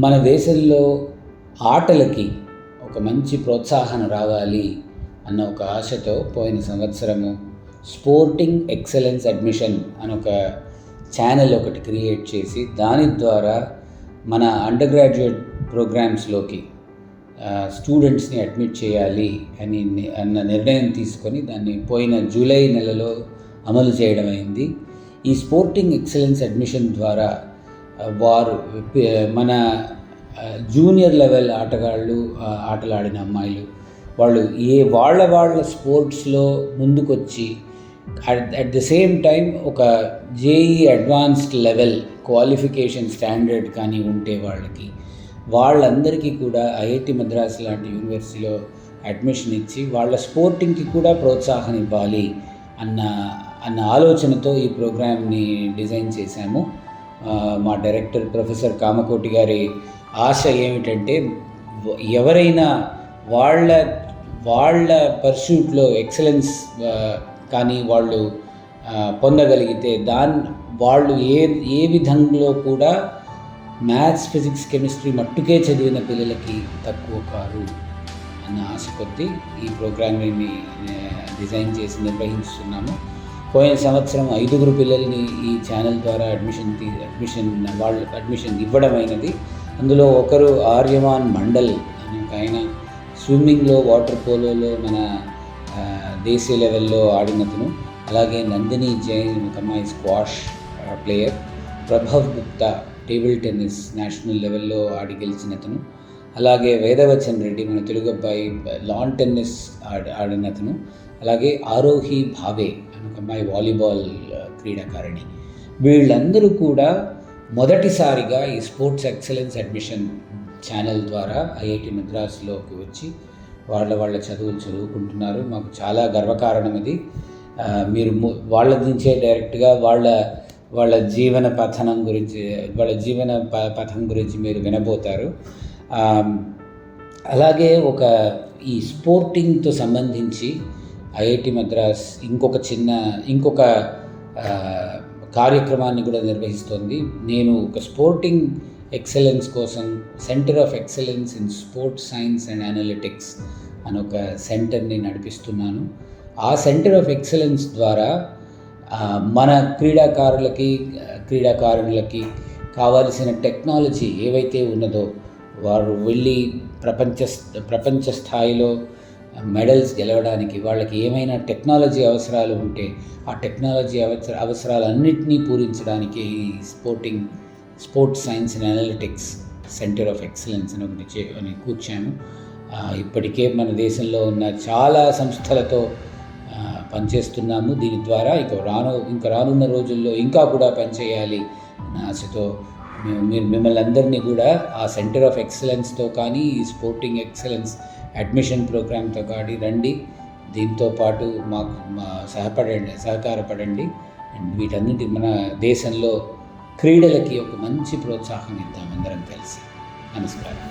మన దేశంలో ఆటలకి ఒక మంచి ప్రోత్సాహన రావాలి అన్న ఒక ఆశతో పోయిన సంవత్సరము స్పోర్టింగ్ ఎక్సలెన్స్ అడ్మిషన్ అని ఒక ఛానల్ ఒకటి క్రియేట్ చేసి దాని ద్వారా మన అండర్ గ్రాడ్యుయేట్ ప్రోగ్రామ్స్లోకి స్టూడెంట్స్ని అడ్మిట్ చేయాలి అన్న నిర్ణయం తీసుకొని దాన్ని పోయిన జూలై నెలలో అమలు చేయడం అయింది. ఈ స్పోర్టింగ్ ఎక్సలెన్స్ అడ్మిషన్ ద్వారా వారు మన జూనియర్ లెవెల్ ఆటగాళ్ళు, ఆటలాడిన అమ్మాయిలు వాళ్ళు వాళ్ళ స్పోర్ట్స్లో ముందుకొచ్చి అట్ ద సేమ్ టైం ఒక JEE advanced level qualification standard కానీ ఉంటే వాళ్ళందరికీ కూడా ఐఐటి మద్రాస్ లాంటి యూనివర్సిటీలో అడ్మిషన్ ఇచ్చి వాళ్ళ స్పోర్టింగ్కి కూడా ప్రోత్సాహం ఇవ్వాలి అన్న ఆలోచనతో ఈ ప్రోగ్రామ్ని డిజైన్ చేశాము. మా డైరెక్టర్ ప్రొఫెసర్ కామకోటి గారి ఆశ ఏమిటంటే ఎవరైనా వాళ్ళ పర్సూట్లో ఎక్సలెన్స్ కానీ వాళ్ళు పొందగలిగితే వాళ్ళు ఏ విధంలో కూడా మ్యాథ్స్, ఫిజిక్స్, కెమిస్ట్రీ మట్టుకే చదివిన పిల్లలకి తక్కువ కారు అన్న ఆశ కొద్దీ ఈ ప్రోగ్రామ్ని డిజైన్ చేసి నిర్వహిస్తున్నాము. పోయిన సంవత్సరం 5 పిల్లల్ని ఈ ఛానల్ ద్వారా అడ్మిషన్ ఇవ్వడమైనది. అందులో ఒకరు ఆర్యమాన్ మండల్ అని ఒక ఆయన స్విమ్మింగ్లో, వాటర్ పోలోలో మన దేశీయ లెవెల్లో ఆడినతను, అలాగే నందిని జైన్ ఒక అమ్మాయి squash player, Prabhav Gupta table tennis national లెవెల్లో ఆడి గెలిచినతను, అలాగే వేదవచన్ రెడ్డి మన తెలుగు అబ్బాయి లాన్ టెన్నిస్ ఆడినతను, అలాగే ఆరోహి భావే అని ఒక అమ్మాయి వాలీబాల్ క్రీడాకారిణి. వీళ్ళందరూ కూడా మొదటిసారిగా ఈ స్పోర్ట్స్ ఎక్సలెన్స్ అడ్మిషన్ ఛానల్ ద్వారా ఐఐటి మద్రాసులోకి వచ్చి వాళ్ళ చదువులు చదువుకుంటున్నారు. మాకు చాలా గర్వకారణం ఇది. మీరు వాళ్ళ నుంచే డైరెక్ట్గా వాళ్ళ జీవన పథం గురించి మీరు వినబోతారు. అలాగే ఈ స్పోర్టింగ్తో సంబంధించి ఐఐటి మద్రాస్ ఇంకొక కార్యక్రమాన్ని కూడా నిర్వహిస్తోంది. నేను ఒక స్పోర్టింగ్ ఎక్సలెన్స్ కోసం centre of excellence in sports science and analytics అని ఒక సెంటర్ని నడిపిస్తున్నాను. ఆ సెంటర్ ఆఫ్ ఎక్సలెన్స్ ద్వారా మన క్రీడాకారులకి కావాల్సిన టెక్నాలజీ ఏవైతే ఉన్నదో వారు వెళ్ళి ప్రపంచ స్థాయిలో మెడల్స్ గెలవడానికి వాళ్ళకి ఏమైనా టెక్నాలజీ అవసరాలు ఉంటే ఆ టెక్నాలజీ అవసరాలన్నింటినీ పూరించడానికి ఈ sports science and analytics centre of excellence అని కూర్చాము. ఇప్పటికే మన దేశంలో ఉన్న చాలా సంస్థలతో పనిచేస్తున్నాము. దీని ద్వారా ఇంకా రానున్న రోజుల్లో ఇంకా కూడా పనిచేయాలి అన్న ఆశతో మిమ్మల్ని అందరినీ కూడా ఆ సెంటర్ ఆఫ్ ఎక్సలెన్స్తో కానీ ఈ స్పోర్టింగ్ ఎక్సలెన్స్ అడ్మిషన్ ప్రోగ్రామ్తో కానీ రండి. దీంతో పాటు మాకు సహకారపడండి. అండ్ వీటన్నిటి మన దేశంలో క్రీడలకి ఒక మంచి ప్రోత్సాహం ఇద్దాం అందరం కలిసి. నమస్కారం.